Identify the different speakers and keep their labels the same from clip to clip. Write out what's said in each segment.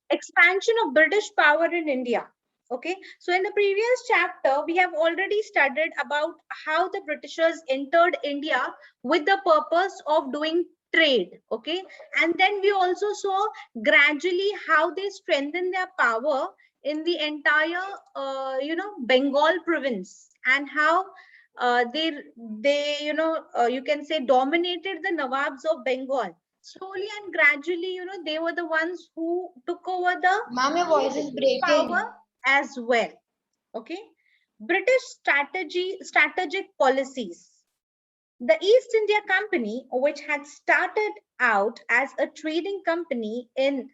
Speaker 1: Expansion of British power in India. Okay, so in the previous chapter, we have already studied about how the Britishers entered India with the purpose of doing trade. Okay, and then we also saw gradually how they strengthened their power in the entire, Bengal province, and how they you can say dominated the Nawabs of Bengal. Slowly and gradually, they were the ones who took over the
Speaker 2: Ma'am, your voice is
Speaker 1: power
Speaker 2: breaking.
Speaker 1: as well. Okay, British strategic policies. The East India Company, which had started out as a trading company in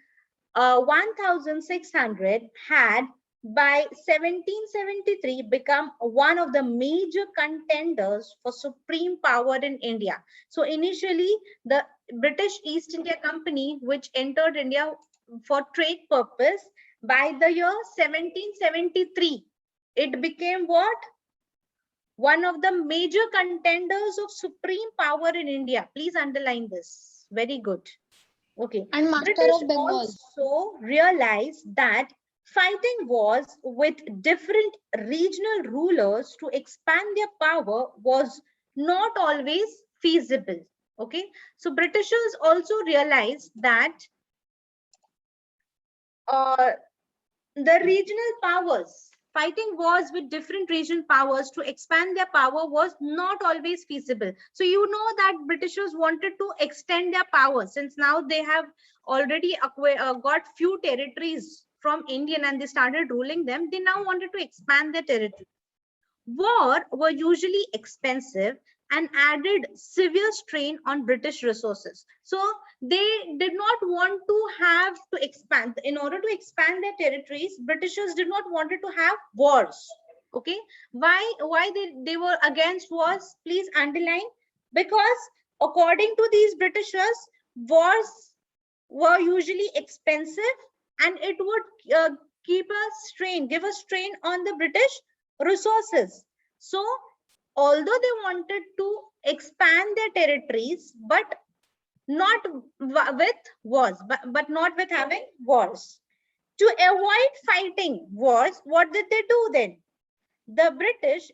Speaker 1: 1600, had by 1773 become one of the major contenders for supreme power in India. So initially, the British East India Company, which entered India for trade purpose, by the year 1773, it became what? One of the major contenders of supreme power in India. Please underline this. Very good. Okay.
Speaker 2: And Master
Speaker 1: British
Speaker 2: of Bengal.
Speaker 1: also realized that fighting wars with different regional rulers to expand their power was not always feasible. Okay. So Britishers also realized that uh, the regional powers, fighting wars with different regional powers to expand their power was not always feasible. So you know that Britishers wanted to extend their power, since now they have already got few territories from Indian and they started ruling them. They now wanted to expand their territory. War were usually expensive and added severe strain on British resources. So they did not want to have to expand. In order to expand their territories, Britishers did not wanted to have wars. Okay, why they were against wars? Please underline. Because according to these Britishers, wars were usually expensive and it would give a strain on the British resources. So although they wanted to expand their territories, but not with wars, but not with having wars. To avoid fighting wars, what did they do then? The British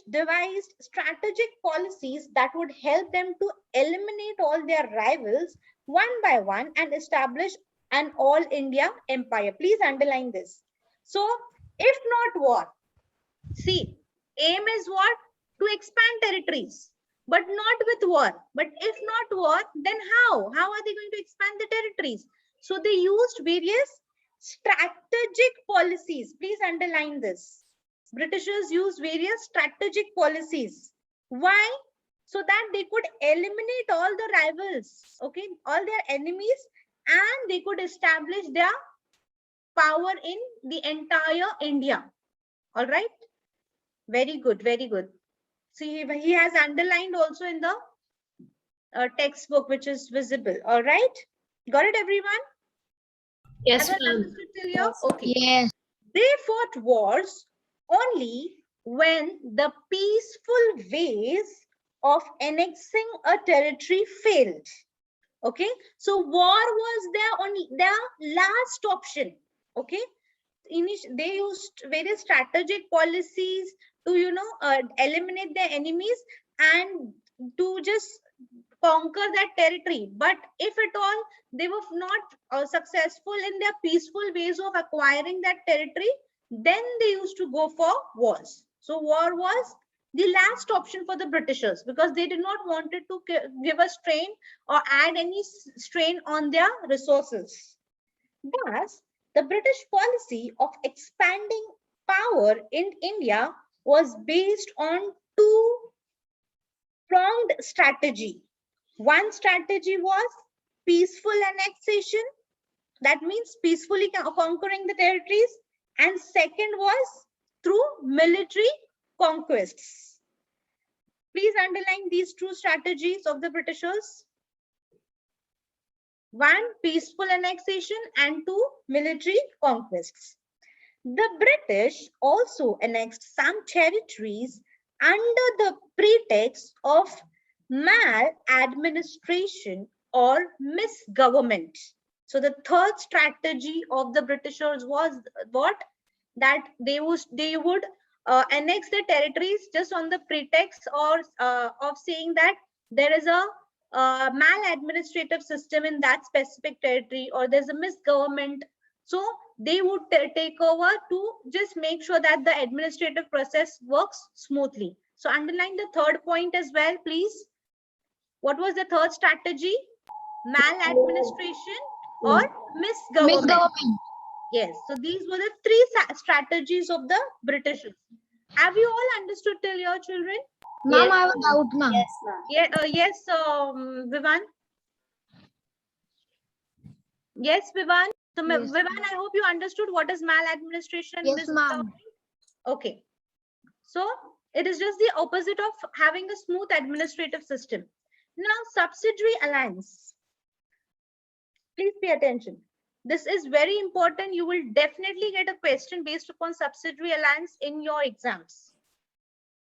Speaker 1: devised strategic policies that would help them to eliminate all their rivals one by one and establish an all India empire. Please underline this. So, if not war, see, aim is what? To expand territories, but not with war. But if not war, then how? How are they going to expand the territories? So they used various strategic policies. Please underline this. Britishers used various strategic policies. Why? So that they could eliminate all the rivals, okay, all their enemies, and they could establish their power in the entire India. All right. Very good, very good. See, he has underlined also in the textbook, which is visible. All right. Got it, everyone?
Speaker 3: Yes,
Speaker 1: Everyone
Speaker 3: ma'am.
Speaker 1: understood till here? Okay.
Speaker 2: Yes.
Speaker 1: They fought wars only when the peaceful ways of annexing a territory failed. Okay. So war was their last option. Okay. They used various strategic policies to eliminate their enemies and to just conquer that territory. But if at all they were not successful in their peaceful ways of acquiring that territory, then they used to go for wars. So war was the last option for the Britishers, because they did not wanted to give a strain or add any strain on their resources. Thus, the British policy of expanding power in India was based on two-pronged strategy. One strategy was peaceful annexation, that means peacefully conquering the territories, and second was through military conquests. Please underline these two strategies of the Britishers. One, peaceful annexation, and two, military conquests. The British also annexed some territories under the pretext of maladministration or misgovernment. So the third strategy of the Britishers was what? That they would annex the territories just on the pretext or of saying that there is a maladministrative system in that specific territory, or there's a misgovernment. So they would take over to just make sure that the administrative process works smoothly. So underline the third point as well, please. What was the third strategy? Maladministration or misgovernment. Yes, so these were the three strategies of the Britishers. Have you all understood till here, children?
Speaker 2: Ma'am, I have a doubt, ma'am.
Speaker 4: Yes, ma'am.
Speaker 1: Yes, Vivan. Yes, Vivan. So,
Speaker 2: Yes,
Speaker 1: Vivan, I hope you understood what is maladministration and
Speaker 2: Yes, ma'am.
Speaker 1: misgovernment. Okay. So it is just the opposite of having a smooth administrative system. Now, subsidiary alliance. Please pay attention. This is very important. You will definitely get a question based upon subsidiary alliance in your exams.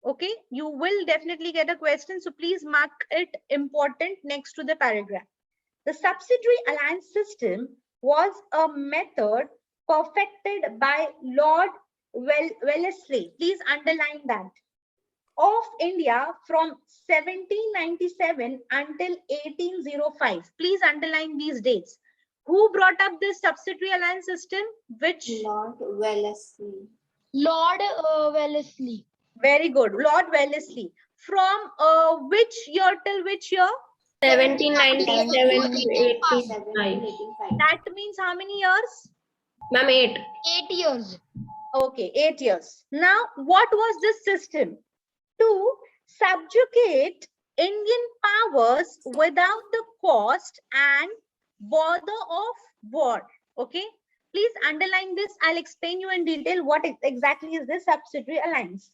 Speaker 1: Okay, you will definitely get a question. So please mark it important next to the paragraph. The subsidiary alliance system was a method perfected by Lord Wellesley. Please underline that. Of India from 1797 until 1805. Please underline these dates. Who brought up this subsidiary alliance system? Which?
Speaker 4: Lord Wellesley.
Speaker 2: Lord Wellesley.
Speaker 1: Very good. Lord Wellesley. From which year till which year?
Speaker 3: 1797 to
Speaker 4: 1885.
Speaker 3: 1885.
Speaker 1: That means how many years?
Speaker 3: Ma'am, 8.
Speaker 2: 8 years.
Speaker 1: Okay, 8 years. Now, what was this system? To subjugate Indian powers without the cost and bother of war. Okay, please underline this. I'll explain you in detail what exactly is this subsidiary alliance.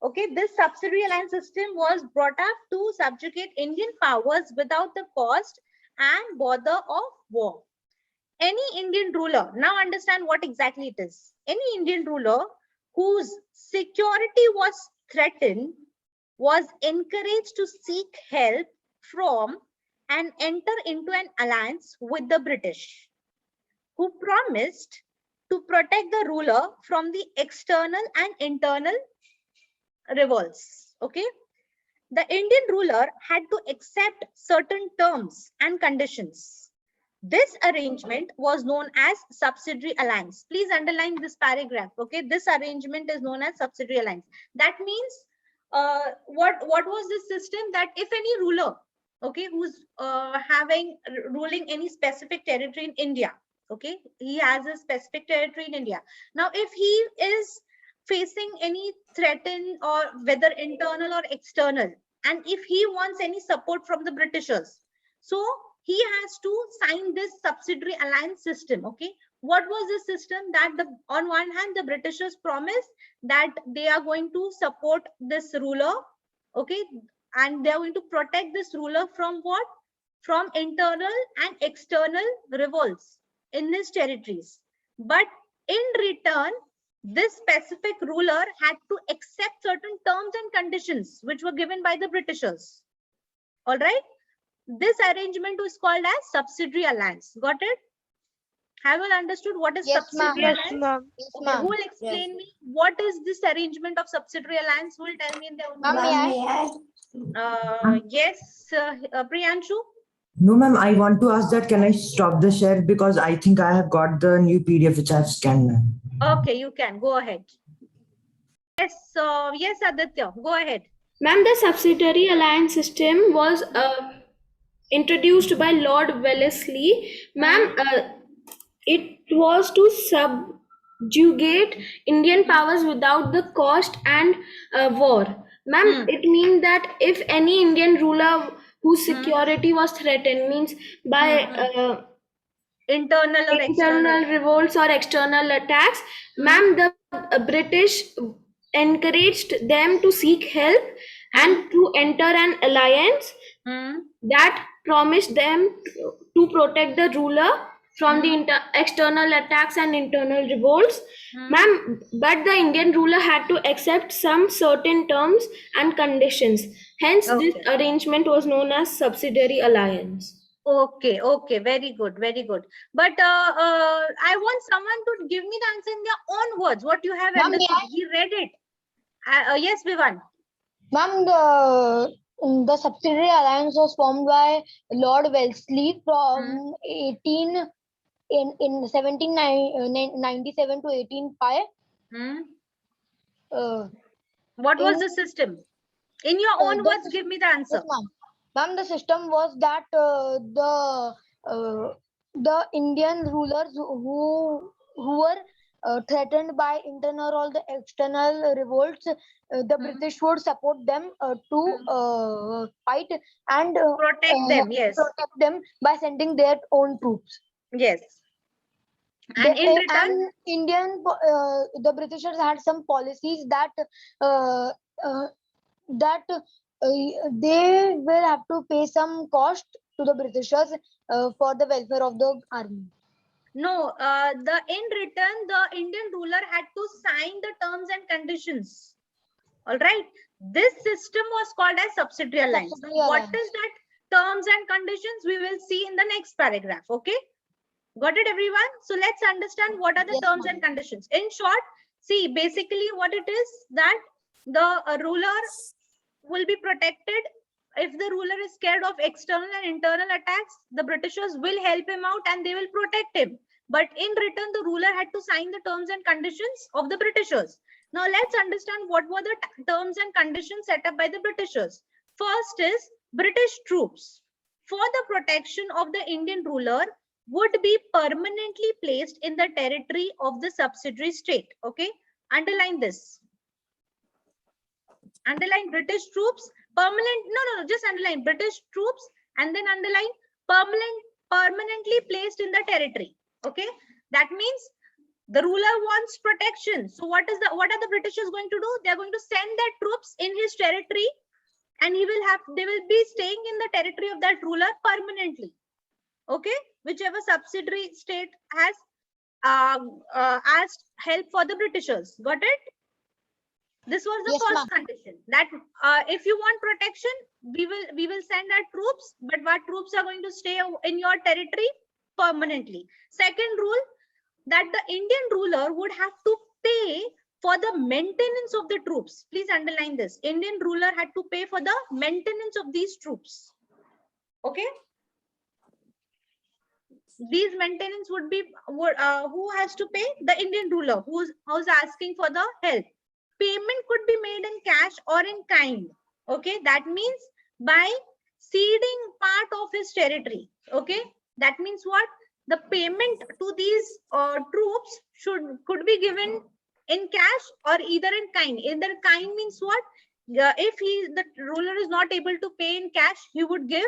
Speaker 1: Okay, this subsidiary alliance system was brought up to subjugate Indian powers without the cost and bother of war. Any Indian ruler, now understand what exactly it is. Any Indian ruler whose security was threatened was encouraged to seek help from and enter into an alliance with the British, who promised to protect the ruler from the external and internal revolts. Okay, the Indian ruler had to accept certain terms and conditions. This arrangement was known as subsidiary alliance. Please underline this paragraph. Okay, this arrangement is known as subsidiary alliance. That means what was this system? That if any ruler, okay, who's ruling any specific territory in India, okay, he has a specific territory in India. Now, if he is facing any threaten, or whether internal or external, and if he wants any support from the Britishers, so he has to sign this subsidiary alliance system. Okay, what was the system? That on one hand, the Britishers promised that they are going to support this ruler, okay, and they are going to protect this ruler from what? From internal and external revolts in his territories. But in return, this specific ruler had to accept certain terms and conditions which were given by the Britishers. All right. This arrangement was called as subsidiary alliance. Got it? Have you understood what is
Speaker 2: Yes,
Speaker 1: subsidiary
Speaker 2: ma'am.
Speaker 1: alliance?
Speaker 2: Yes,
Speaker 1: Okay,
Speaker 2: ma'am.
Speaker 1: who will explain me what is this arrangement of subsidiary alliance? Who will tell me in their own
Speaker 2: Ma'am,
Speaker 1: words?
Speaker 2: may I?
Speaker 1: Yes, Priyanshu.
Speaker 5: No, ma'am, I want to ask that can I stop the share because I think I have got the new PDF which I have scanned, ma'am.
Speaker 1: Okay, you can go ahead. Yes, yes, Aditya, go ahead.
Speaker 3: Ma'am, the subsidiary alliance system was introduced by Lord Wellesley. Ma'am, it was to subjugate Indian powers without the cost and war. Ma'am, it means that if any Indian ruler whose security was threatened, means by
Speaker 1: Internal or
Speaker 3: internal revolts or external attacks, ma'am, the British encouraged them to seek help and to enter an alliance that promised them to protect the ruler from the external attacks and internal revolts. Ma'am, but the Indian ruler had to accept some certain terms and conditions. Hence, this arrangement was known as subsidiary alliance.
Speaker 1: Okay, okay, very good, very good. But I want someone to give me the answer in their own words. What you have
Speaker 2: Ma'am,
Speaker 1: understood? He read it. Yes, Vivan.
Speaker 2: Ma'am, the subsidiary alliance was formed by Lord Wellesley from 1797 to 1805.
Speaker 1: What was
Speaker 2: In-
Speaker 1: the system? In your own
Speaker 2: the
Speaker 1: words,
Speaker 2: sys-
Speaker 1: give me the answer.
Speaker 2: Yes, ma'am. Ma'am, the system was that the Indian rulers who were threatened by internal or the external revolts, the British would support them to fight and
Speaker 1: Protect them, yes.
Speaker 2: protect them by sending their own troops.
Speaker 1: Yes. And in return,
Speaker 2: And the Britishers had some policies that uh, uh, they will have to pay some cost to the Britishers for the welfare of the army.
Speaker 1: no, in return, the Indian ruler had to sign the terms and conditions. All right. This system was called as subsidiary alliance. Now,
Speaker 2: Subsidiary
Speaker 1: what
Speaker 2: alliance.
Speaker 1: is that terms and conditions? We will see in the next paragraph. Okay. Got it, everyone? So let's understand what are the
Speaker 2: Yes,
Speaker 1: terms
Speaker 2: ma'am.
Speaker 1: and conditions. In short, see, basically what it is that the ruler will be protected. If the ruler is scared of external and internal attacks, the Britishers will help him out and they will protect him. But in return, the ruler had to sign the terms and conditions of the Britishers. Now let's understand what were the terms and conditions set up by the Britishers. First is British troops for the protection of the Indian ruler would be permanently placed in the territory of the subsidiary state. Okay, underline this. Underline British troops, permanent, no, just underline British troops and then underline permanently placed in the territory. Okay, that means the ruler wants protection. So what are the Britishers going to do? They are going to send their troops in his territory and they will be staying in the territory of that ruler permanently. Okay, whichever subsidiary state has asked help for the Britishers. Got it? This was the
Speaker 2: Yes,
Speaker 1: first
Speaker 2: ma'am.
Speaker 1: condition, that if you want protection, we will send our troops, but our troops are going to stay in your territory permanently. Second rule, that the Indian ruler would have to pay for the maintenance of the troops. Please underline this. Indian ruler had to pay for the maintenance of these troops. Okay. These maintenance would be who has to pay? The Indian ruler who's asking for the help. Payment could be made in cash or in kind. Okay, that means by ceding part of his territory. Okay, that means what? The payment to these troops could be given in cash or either in kind. Either kind means what? If the ruler is not able to pay in cash, he would give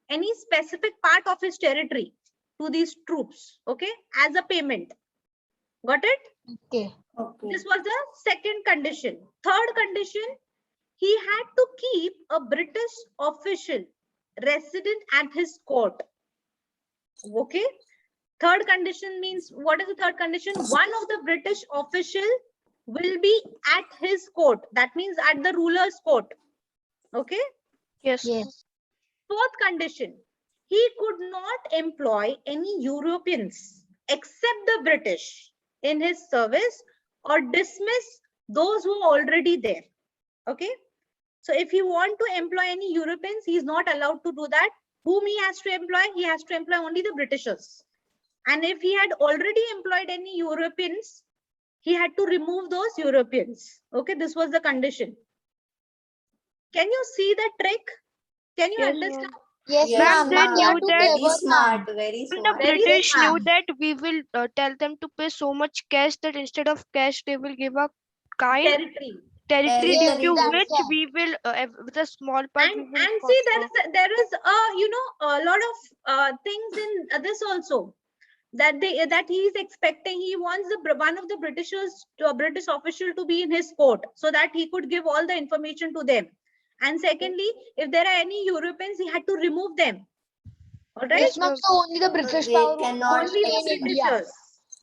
Speaker 1: any specific part of his territory to these troops, okay, as a payment. Got it?
Speaker 2: Okay.
Speaker 4: Okay.
Speaker 1: This was the second condition. Third condition, he had to keep a British official resident at his court. Okay. Third condition means, what is the third condition? One of the British official will be at his court. That means at the ruler's court. Okay.
Speaker 3: Yes.
Speaker 2: Yes.
Speaker 1: Fourth condition, he could not employ any Europeans except the British in his service or dismiss those who are already there. Okay. So if he want to employ any Europeans, he is not allowed to do that. Whom he has to employ? He has to employ only the Britishers. And if he had already employed any Europeans, he had to remove those Europeans. Okay. This was the condition. Can you see the trick? Can you
Speaker 3: Yes,
Speaker 1: understand?
Speaker 2: Yes,
Speaker 4: Yes,
Speaker 2: ma'am.
Speaker 3: they
Speaker 4: ma'am.
Speaker 3: knew
Speaker 2: Are too
Speaker 3: that-
Speaker 4: Very
Speaker 2: clever,
Speaker 4: smart.
Speaker 2: ma'am.
Speaker 4: Very
Speaker 3: The
Speaker 4: smart.
Speaker 1: Very
Speaker 3: British
Speaker 1: smart.
Speaker 3: knew that we will tell them to pay so much cash that instead of cash they will give a kind
Speaker 1: Territory.
Speaker 3: territory
Speaker 2: Yes,
Speaker 3: due to
Speaker 2: that's
Speaker 3: which
Speaker 2: right.
Speaker 3: we will with a small part we will
Speaker 1: And see, there is a lot of things in this also, that he is expecting. He wants one of the British official to be in his court so that he could give all the information to them. And secondly, if there are any Europeans, he had to remove them. All right.
Speaker 2: Yes, ma'am. So only the British
Speaker 4: They
Speaker 2: power
Speaker 4: cannot
Speaker 2: stay
Speaker 1: Only the
Speaker 2: in India.
Speaker 1: Britishers.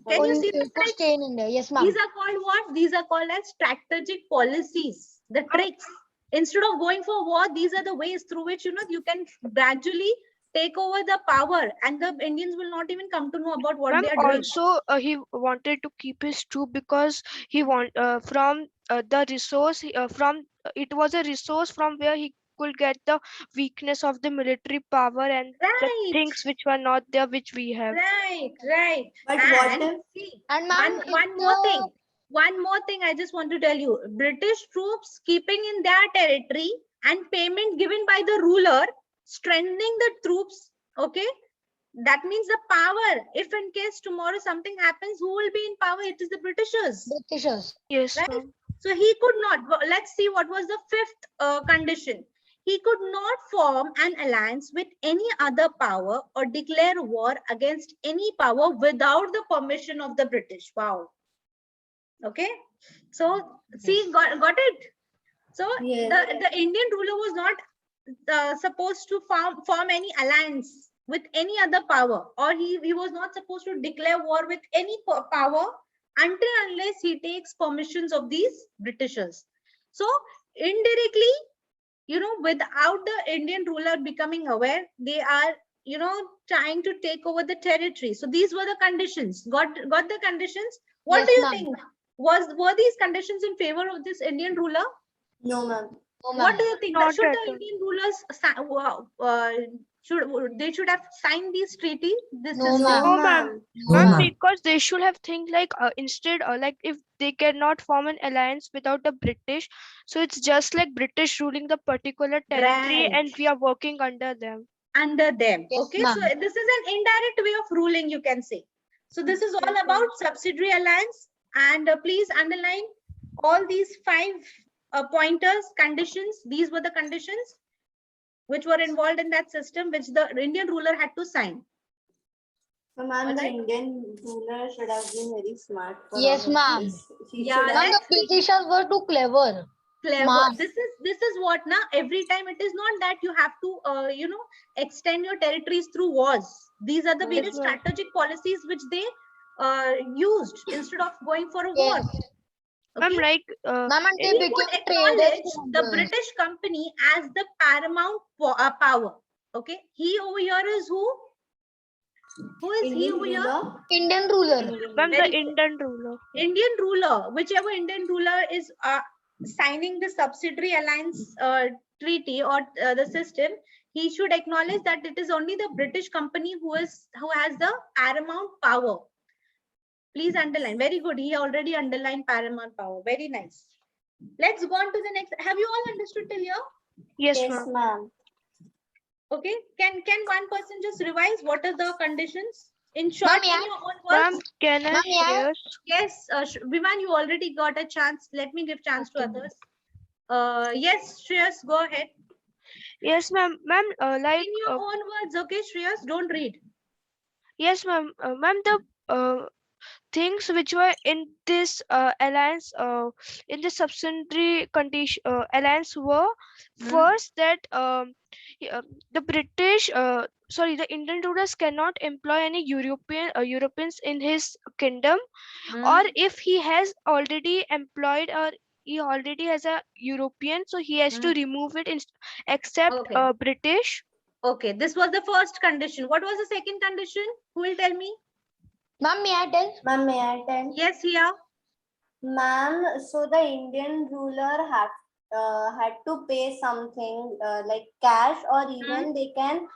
Speaker 1: Can you
Speaker 2: Only
Speaker 1: see the
Speaker 2: to
Speaker 1: tricks?
Speaker 2: stay in India. Yes, ma'am.
Speaker 1: These are called what? These are called as strategic policies, the tricks. Instead of going for war, these are the ways through which you can gradually take over the power, and the Indians will not even come to know about what
Speaker 6: Ma'am,
Speaker 1: they are doing.
Speaker 6: also he wanted to keep his troop because he want from the resource from it was a resource from where he could get the weakness of the military power and the
Speaker 1: Right,
Speaker 6: things which were not there which we have.
Speaker 1: right.
Speaker 4: But what
Speaker 1: And
Speaker 4: if
Speaker 1: see,
Speaker 2: And ma'am,
Speaker 1: one more thing I just want to tell you. British troops keeping in their territory and payment given by the ruler, strengthening the troops, okay? That means the power. If in case tomorrow something happens, who will be in power? It is the Britishers.
Speaker 2: Britishers.
Speaker 6: Yes,
Speaker 1: Right?
Speaker 6: ma'am.
Speaker 1: So he could not. Let's see what was the fifth condition. He could not form an alliance with any other power or declare war against any power without the permission of the British. Wow. Okay. So see, got it. So
Speaker 4: Yes.
Speaker 1: the Indian ruler was not supposed to form any alliance with any other power, or he was not supposed to declare war with any power until unless he takes permissions of these Britishers. So indirectly, without the Indian ruler becoming aware, they are, trying to take over the territory. So these were the conditions. Got the conditions? What
Speaker 2: Yes,
Speaker 1: do you
Speaker 2: ma'am.
Speaker 1: think? Were these conditions in favor of this Indian ruler?
Speaker 4: no, ma'am?
Speaker 2: No,
Speaker 1: What
Speaker 2: ma'am.
Speaker 1: do you think?
Speaker 6: Not
Speaker 1: Should
Speaker 6: at
Speaker 1: the
Speaker 6: all.
Speaker 1: Indian rulers should have signed these treaties? This
Speaker 2: No,
Speaker 1: is
Speaker 2: ma'am.
Speaker 6: No, ma'am.
Speaker 5: No,
Speaker 6: Ma'am,
Speaker 5: ma'am.
Speaker 6: because they should have think like instead like if they cannot form an alliance without the British, so it's just like British ruling the particular territory
Speaker 1: right
Speaker 6: and we are working under them.
Speaker 1: under them.
Speaker 2: Yes,
Speaker 1: Okay, so
Speaker 2: ma'am.
Speaker 1: this is an indirect way of ruling, you can say. So this is all
Speaker 6: Yes, ma'am.
Speaker 1: about subsidiary alliance, and please underline all these 5 pointers, conditions. These were the conditions which were involved in that system, which the Indian ruler had to sign.
Speaker 4: So, ma'am, the
Speaker 1: Alright.
Speaker 4: Indian ruler should have been very smart for
Speaker 2: Yes,
Speaker 4: all of
Speaker 2: ma'am.
Speaker 4: this. He
Speaker 1: Yeah,
Speaker 4: should
Speaker 2: Ma'am,
Speaker 4: have.
Speaker 2: the Britishers were too clever.
Speaker 1: Clever.
Speaker 2: Smart.
Speaker 1: This is what now. Every time it is not that you have to extend your territories through wars. These are the
Speaker 4: Yes,
Speaker 1: various
Speaker 6: ma'am.
Speaker 1: strategic policies which they used instead of going for a war.
Speaker 2: Yes.
Speaker 6: Ma'am,
Speaker 1: Okay.
Speaker 6: like
Speaker 2: Ma'am, and they
Speaker 1: We would
Speaker 2: became traders.
Speaker 1: acknowledge the British company as the paramount power. Okay. He over here is who? Who is he
Speaker 4: Indian
Speaker 1: over here?
Speaker 4: ruler.
Speaker 2: Indian ruler.
Speaker 4: Indian
Speaker 6: ma'am,
Speaker 4: ruler.
Speaker 6: the Indian ruler.
Speaker 1: Indian ruler, whichever Indian ruler is signing the subsidiary alliance treaty or the system, he should acknowledge that it is only the British company who has the paramount power. Please underline. Very good. He already underlined paramount power. Very nice. Let's go on to the next. Have you all understood till here?
Speaker 6: Yes,
Speaker 4: Yes,
Speaker 6: ma'am.
Speaker 4: ma'am.
Speaker 1: Okay. Can one person just revise what are the conditions in
Speaker 2: Ma'am,
Speaker 1: short,
Speaker 2: yeah.
Speaker 1: in your own
Speaker 6: Ma'am,
Speaker 1: words?
Speaker 6: can I
Speaker 2: Ma'am, yeah.
Speaker 6: share?
Speaker 1: Yes, Viman, you already got a chance. Let me give chance to
Speaker 2: Okay.
Speaker 1: others. Yes, Shreyas, go ahead.
Speaker 6: Yes, ma'am. Ma'am, like
Speaker 1: In your own words, okay, Shreyas, don't read.
Speaker 6: yes, ma'am. Ma'am, the things which were in this alliance in the subsidiary condition alliance were first that the British the Indian rulers cannot employ any Europeans in his kingdom, or if he has already employed or he already has a European, so he has to remove it except
Speaker 1: Okay.
Speaker 6: British.
Speaker 1: Okay, this was the first condition. What was the second condition? Who will tell me?
Speaker 2: Ma'am, may I tell?
Speaker 4: Ma'am, may I tell?
Speaker 1: Yes, here.
Speaker 4: Ma'am, so the Indian ruler had to pay something like cash, or even they can,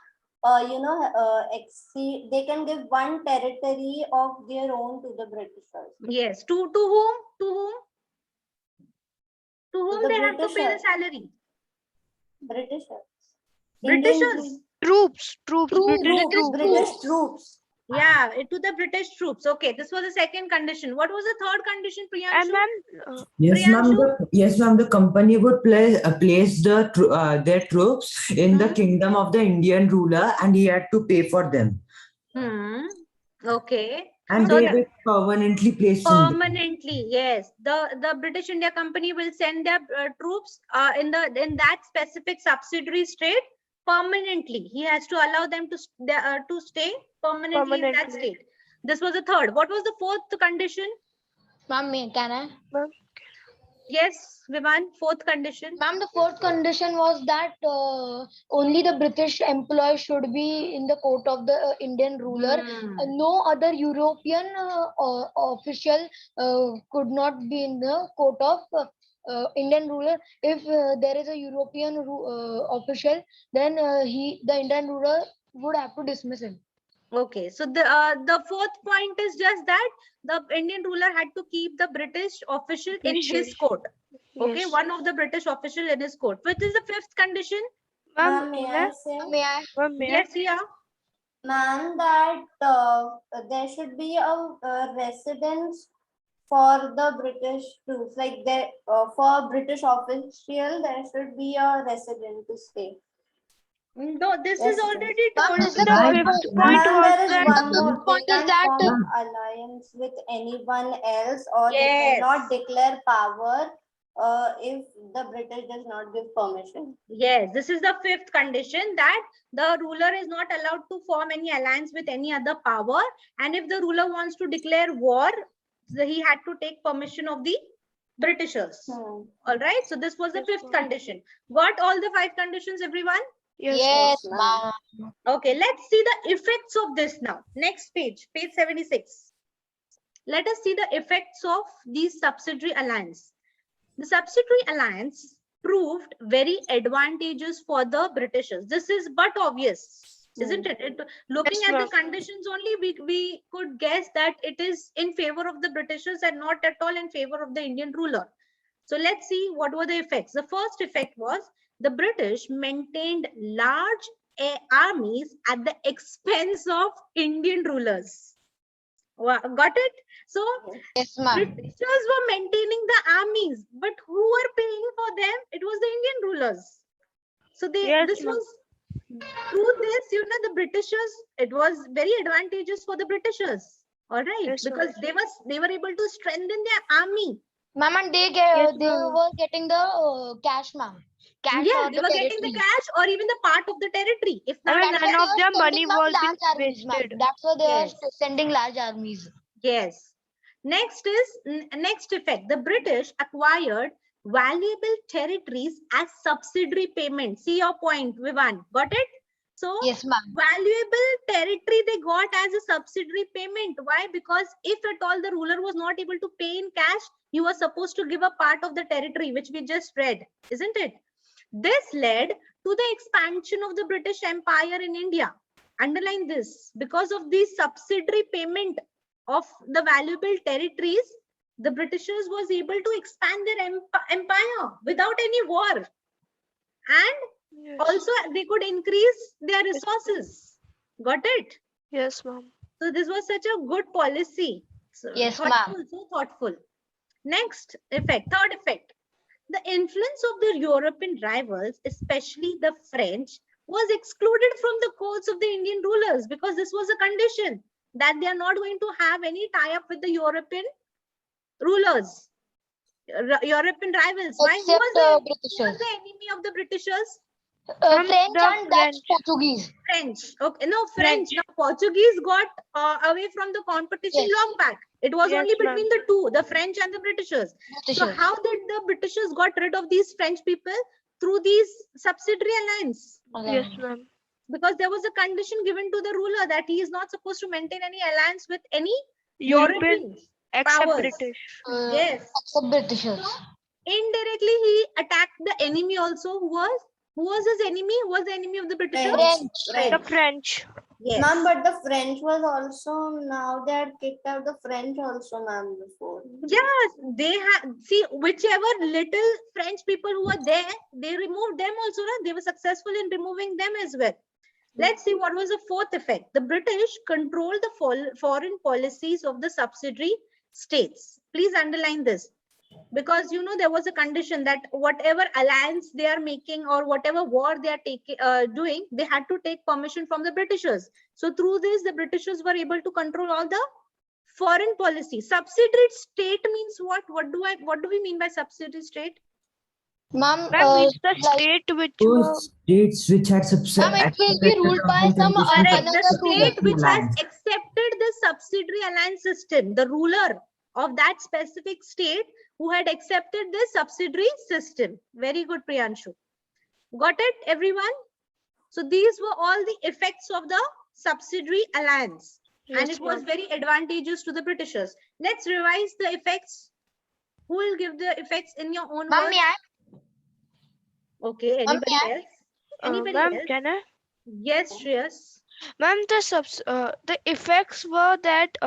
Speaker 4: exceed. They can give one territory of their own to the Britishers.
Speaker 1: Yes. To whom? To whom? To whom
Speaker 4: the
Speaker 1: they have to pay the
Speaker 4: Britishers.
Speaker 1: salary?
Speaker 4: Britishers.
Speaker 1: Britishers.
Speaker 6: Troops, British
Speaker 2: British
Speaker 6: troops.
Speaker 4: British troops.
Speaker 1: Yeah, to the British troops. Okay, this was the second condition. What was the third condition,
Speaker 6: And
Speaker 1: Priyanshu?
Speaker 6: ma'am,
Speaker 5: Yes, ma'am.
Speaker 1: Priyanshu?
Speaker 5: Yes, ma'am. The company would place their troops in the kingdom of the Indian ruler, and he had to pay for them.
Speaker 1: Okay.
Speaker 5: And
Speaker 1: So
Speaker 5: they were permanently placed in.
Speaker 1: permanently, yes. The British India Company will send their troops in that specific subsidiary state permanently. He has to allow them to stay permanently in that state. This was the third. What was the fourth condition?
Speaker 2: Ma'am, can I?
Speaker 1: Yes, Vivan, fourth condition.
Speaker 2: Ma'am, the fourth condition was that only the British employee should be in the court of the Indian ruler. No other European official could not be in the court of Indian ruler. If there is a European official, then the Indian ruler would have to dismiss him.
Speaker 1: Okay, so the fourth point is just that the Indian ruler had to keep the British official in his court. Okay,
Speaker 6: Yes.
Speaker 1: one of the British official in his court. Which is the fifth condition?
Speaker 6: Ma'am,
Speaker 4: May I say?
Speaker 2: May I?
Speaker 6: ma'am, may I?
Speaker 1: Yes, yeah.
Speaker 4: Ma'am, that there should be a residence for the British troops. Like there, for British official, there should be a resident to stay.
Speaker 1: No, this
Speaker 4: Yes,
Speaker 1: is already
Speaker 2: Ma'am,
Speaker 1: told.
Speaker 2: this is the
Speaker 5: Right.
Speaker 6: Fifth
Speaker 4: Ma'am,
Speaker 6: point
Speaker 4: there is
Speaker 6: was that
Speaker 4: one more.
Speaker 2: point
Speaker 4: They
Speaker 2: is
Speaker 4: can't
Speaker 2: that
Speaker 4: form alliance with anyone else, or they
Speaker 1: Yes.
Speaker 4: cannot declare power if the British does not give permission.
Speaker 1: Yes, this is the fifth condition, that the ruler is not allowed to form any alliance with any other power. And if the ruler wants to declare war, he had to take permission of the Britishers. All right. So this was the
Speaker 6: Yes,
Speaker 1: fifth
Speaker 6: ma'am.
Speaker 1: condition. Got all the 5 conditions, everyone?
Speaker 6: Yes,
Speaker 2: Yes,
Speaker 4: ma'am.
Speaker 2: ma'am.
Speaker 1: Okay, let's see the effects of this now. Next page, page 76. Let us see the effects of these subsidiary alliance. The subsidiary alliance proved very advantageous for the Britishers. This is but obvious, isn't it? Looking
Speaker 6: Yes,
Speaker 1: at the
Speaker 6: ma'am.
Speaker 1: conditions only, we could guess that it is in favor of the Britishers and not at all in favor of the Indian ruler. So let's see what were the effects. The first effect was the British maintained large armies at the expense of Indian rulers. Got it? So
Speaker 2: Yes, ma'am.
Speaker 1: Britishers were maintaining the armies, but who were paying for them? It was the Indian rulers. So
Speaker 6: Yes,
Speaker 1: this
Speaker 6: ma'am.
Speaker 1: was through this, the Britishers, it was very advantageous for the Britishers. All right,
Speaker 6: Yes, ma'am.
Speaker 1: because they were able to strengthen their army.
Speaker 2: Ma'am, and they
Speaker 6: Yes,
Speaker 2: they
Speaker 6: ma'am.
Speaker 2: were getting the cash, ma'am. Cash
Speaker 1: Yeah,
Speaker 2: or
Speaker 1: they
Speaker 2: the
Speaker 1: were getting the
Speaker 2: territory.
Speaker 1: cash or even the part of the territory. If
Speaker 6: I
Speaker 1: not
Speaker 6: mean,
Speaker 2: That's
Speaker 1: land,
Speaker 2: why
Speaker 6: none of
Speaker 2: they
Speaker 6: their
Speaker 2: were
Speaker 6: money
Speaker 2: sending, ma'am,
Speaker 6: was
Speaker 2: large
Speaker 6: being
Speaker 2: armies, ma'am.
Speaker 6: wasted.
Speaker 2: That's why they
Speaker 1: Yes.
Speaker 2: are sending large armies.
Speaker 1: Yes. Next is next effect. The British acquired valuable territories as subsidiary payment. See your point, Vivan. Got it? So
Speaker 2: Yes, ma'am.
Speaker 1: valuable territory they got as a subsidiary payment. Why? Because if at all the ruler was not able to pay in cash, you were supposed to give a part of the territory, which we just read, isn't it? This led to the expansion of the British Empire in India. Underline this. Because of the subsidiary payment of the valuable territories, the Britishers was able to expand their empire without any war. And
Speaker 6: Yes.
Speaker 1: also they could increase their resources. Got it?
Speaker 6: Yes, ma'am.
Speaker 1: So this was such a good policy. So
Speaker 2: Yes,
Speaker 1: thoughtful, so thoughtful. Next effect, third effect. The influence of the European rivals, especially the French, was excluded from the courts of the Indian rulers, because this was a condition that they are not going to have any tie-up with the European rulers, European rivals. Why? Who
Speaker 2: Except
Speaker 1: was the
Speaker 2: Britishers.
Speaker 1: enemy of the Britishers?
Speaker 6: Ma'am,
Speaker 2: French
Speaker 6: the
Speaker 2: and Dutch,
Speaker 6: French.
Speaker 2: Portuguese.
Speaker 1: French. Okay, no, French. Now Portuguese got away from the competition
Speaker 2: Yes.
Speaker 1: long back. It was
Speaker 6: Yes,
Speaker 1: only
Speaker 6: ma'am.
Speaker 1: between the two, the French and the Britishers. So
Speaker 2: Britishers.
Speaker 1: how did the Britishers got rid of these French people? Through these subsidiary alliance.
Speaker 6: Yes, ma'am.
Speaker 1: Because there was a condition given to the ruler that he is not supposed to maintain any alliance with any
Speaker 6: European,
Speaker 1: European
Speaker 6: except
Speaker 1: powers.
Speaker 6: British.
Speaker 1: Yes.
Speaker 2: Except Britishers.
Speaker 1: Indirectly, he attacked the enemy also. Who was his enemy? Who was the enemy of the Britishers?
Speaker 2: French.
Speaker 6: The French.
Speaker 1: Yes.
Speaker 4: Ma'am, but the French was also, now they had kicked out the French also, ma'am, before.
Speaker 1: Yes, they have, see, whichever little French people who were there, they removed them also. Right? They were successful in removing them as well. Let's see what was the fourth effect. The British controlled the foreign policies of the subsidiary states. Please underline this. Because there was a condition that whatever alliance they are making or whatever war they are doing, they had to take permission from the Britishers. So through this, the Britishers were able to control all the foreign policy. Subsidiary state means what? What do we mean by subsidiary state?
Speaker 2: Ma'am,
Speaker 6: Ma'am, it's the
Speaker 2: like,
Speaker 6: state which were.
Speaker 5: Those states which had
Speaker 2: ma'am, it will be ruled by some
Speaker 1: Correct.
Speaker 2: another
Speaker 1: The
Speaker 2: ruler.
Speaker 1: state which has accepted the subsidiary alliance system, the ruler of that specific state who had accepted this subsidiary system. Very good, Priyanshu. Got it, everyone? So these were all the effects of the subsidiary alliance. And
Speaker 6: Yes,
Speaker 1: it was
Speaker 6: ma'am.
Speaker 1: very advantageous to the Britishers. Let's revise the effects. Who will give the effects in your own
Speaker 2: Ma'am,
Speaker 1: words?
Speaker 2: may I?
Speaker 1: Okay, anybody
Speaker 2: may I?
Speaker 1: else? Anybody
Speaker 6: Ma'am,
Speaker 1: else?
Speaker 6: can I?
Speaker 1: Yes, Shreyas.
Speaker 6: Ma'am, the effects were that,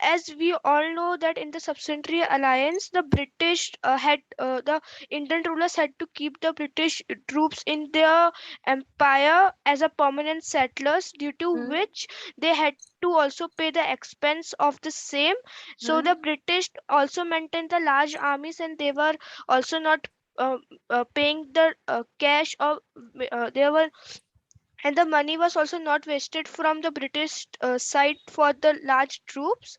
Speaker 6: as we all know, that in the subsidiary alliance, the British the Indian rulers had to keep the British troops in their empire as a permanent settlers, due to
Speaker 1: Hmm.
Speaker 6: which they had to also pay the expense of the same. So
Speaker 1: Hmm.
Speaker 6: the British also maintained the large armies, and they were also not paying the cash, or they were, and the money was also not wasted from the British side for the large troops.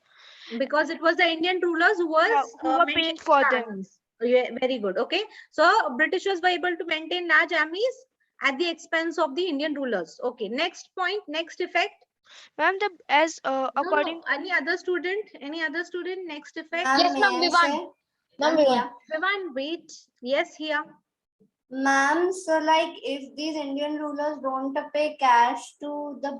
Speaker 1: Because it was the Indian rulers who
Speaker 6: Yeah,
Speaker 1: was
Speaker 6: who were paying
Speaker 1: maintaining
Speaker 6: for
Speaker 1: the
Speaker 6: them.
Speaker 1: armies. Yeah, very good. Okay. So Britishers were able to maintain large armies at the expense of the Indian rulers. Okay. Next point, next effect.
Speaker 6: Ma'am, the as
Speaker 1: No,
Speaker 6: according
Speaker 1: no. Any other student? Any other student? Next effect.
Speaker 4: Ma'am,
Speaker 2: Yes,
Speaker 4: may
Speaker 2: ma'am,
Speaker 4: I
Speaker 2: Vivan.
Speaker 4: say?
Speaker 2: Ma'am,
Speaker 4: Ma'am,
Speaker 2: Vivan.
Speaker 4: yeah.
Speaker 1: Everyone, wait. Yes, here.
Speaker 4: Ma'am, so like if these Indian rulers don't pay cash to the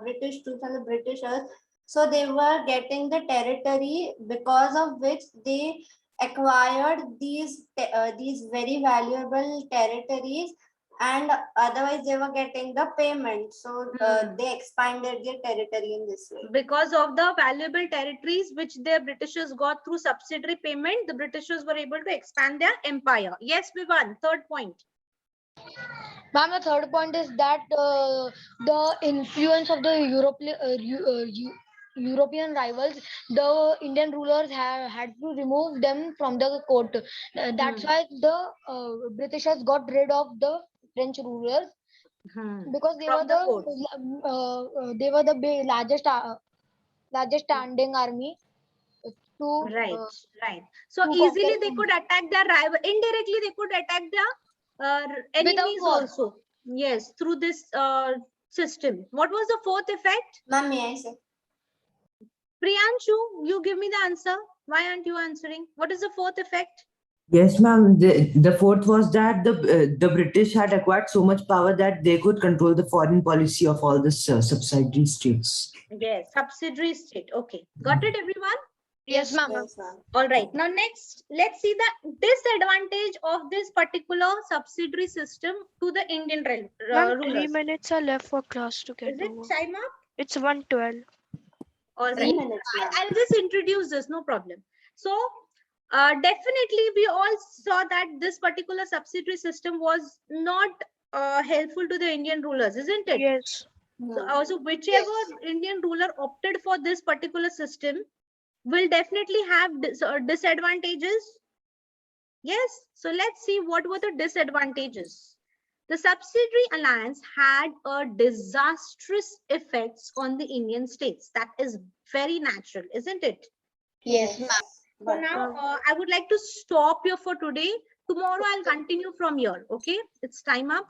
Speaker 4: British troops and the Britishers, so they were getting the territory, because of which they acquired these very valuable territories, and otherwise they were getting the payment. So they expanded their territory in this way.
Speaker 1: Because of the valuable territories which the Britishers got through subsidiary payment, the Britishers were able to expand their empire. Yes, Vivan, third point.
Speaker 2: Ma'am, the third point is that the influence of the European rivals, the Indian rulers had to remove them from the court. That's why the Britishers got rid of the French rulers, because they
Speaker 1: From
Speaker 2: were
Speaker 1: the court.
Speaker 2: largest standing army to
Speaker 1: Right, right. So
Speaker 2: to conquer
Speaker 1: easily they
Speaker 2: India.
Speaker 1: could attack their rival. Indirectly, they could attack their
Speaker 2: Without
Speaker 1: enemies
Speaker 2: war.
Speaker 1: also. Yes, through this system. What was the fourth effect?
Speaker 4: Ma'am, may I say?
Speaker 1: Priyanshu, you give me the answer. Why aren't you answering? What is the fourth effect?
Speaker 5: Yes, ma'am. The fourth was that the British had acquired so much power that they could control the foreign policy of all the subsidiary states.
Speaker 1: Yes, subsidiary state. Okay, got it, everyone?
Speaker 2: Yes, ma'am.
Speaker 4: Yes, ma'am.
Speaker 1: All right. Now next, let's see the disadvantage of this particular subsidiary system to the Indian
Speaker 6: ma'am, 3
Speaker 1: rulers.
Speaker 6: minutes are left for class to get
Speaker 1: Is it
Speaker 6: over.
Speaker 1: time up?
Speaker 6: It's 1:12.
Speaker 1: All
Speaker 4: 3
Speaker 1: right.
Speaker 4: minutes, ma'am.
Speaker 1: I'll just introduce this, no problem. So definitely we all saw that this particular subsidiary system was not helpful to the Indian rulers, isn't it?
Speaker 6: Yes.
Speaker 1: So whichever Indian ruler opted for this particular system will definitely have disadvantages. Yes. So let's see what were the disadvantages. The subsidiary alliance had a disastrous effects on the Indian states. That is very natural, isn't it?
Speaker 2: Yes, ma'am.
Speaker 1: So now I would like to stop here for today. Tomorrow I'll continue from here. Okay, it's time up.